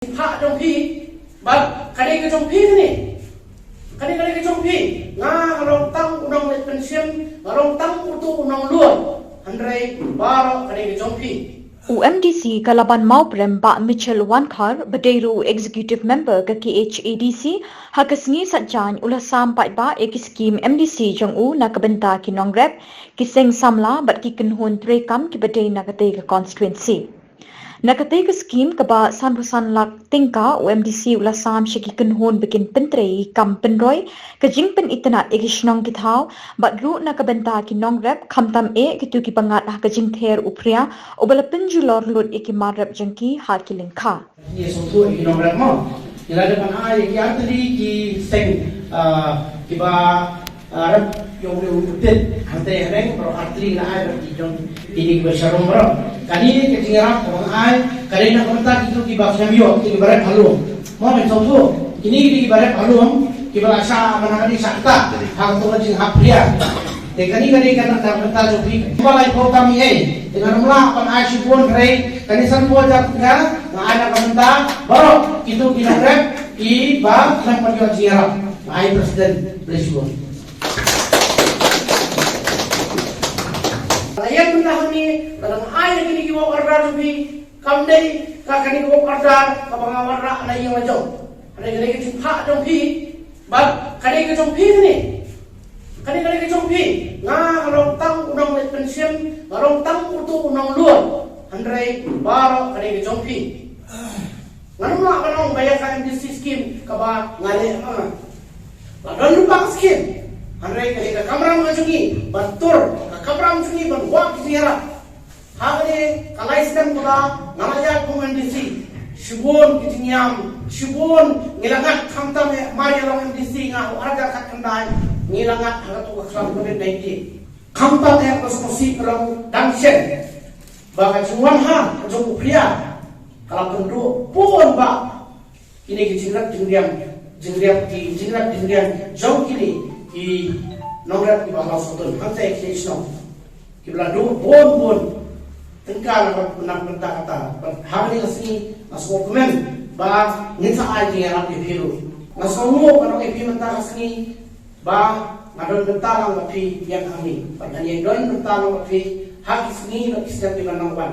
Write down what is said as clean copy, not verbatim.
Pak trong phi bật cái đây cái trong phi này cái trong phi nga long tăng unong let pension long tăng utu unong luon handrai baro cái đây cái trong phi UMDC Kalaban Mauprem Ba Mitchell Wankar Baderu Executive Member ka KHADC hakasngi satjan ulasam pat ba ek scheme MDC jong u nakabenta ki nongrep kiseng samla bat ki kenhun trekam ki badai nakate ka constituency nakate ka scheme ka ba sanbusan lak tingka UMDC ulasam shiki kenhun bikin pentrei kam penroi ka jingpen itana egishnong ki thau bat ru nakabenta ki nongrep khamtam e ki tu ki pangat ka jingther upria obala penjulor lut iki marap jengki har ki lingkha ni sotu ki nongrep mo ila de pan ai ki atli ki seng ki ba rap yung utet hante reng pro atli na ai ki jong ini ki sharom bro kali ni ki tingra ko ai kali na konta ki ki ba samyo ki bare halu mo men sotu kini ki bare halu ki ba sa manakani sakta hang to jing hapria te kani kana ta jo ki balai ko kami dengan mula pan ai sibun rei kani san po jap nga na ana kamenta baro itu kinogrep i ba sang pagyo jira ai president presiden ayan mentah ni dalam ai kini ki wo karda bi kamdei ka kani ko karda ka bangawar ra na yung ajo ada kani ki pha jong phi ba kani ki jong phi ni kani ke trong phi nga long tăng unong let pension long tăng utu unong luon handrai baro kani ke trong phi nganu na kanong bayar ka MDC scheme ka ba ngale la don lupa scheme handrai kani ka kamram ngajungi batur ka kamram jungi ban wa kizira hagane kalai sistem ko ba ngamaya ko MDC shibon kitinyam shibon ngilangat khamta me mari long MDC nga araga kat kandai nilangat hangat ko kasam COVID-19 kampat yang kosmosi kalau dangsen baka cuman ha jong upria kalau pendu pun ba ini kijingrat jingriam jong kini ki nongrat ki bahasa sotun hante ekisno ki bladu pun tengkal nak kata hari ini nasko komen ba nginsa ai ngira di biru nasomo kalau epi mentah asni ba ngadon bentalang api yang kami padanya don bentalang api hak isni nak isdat di manangwan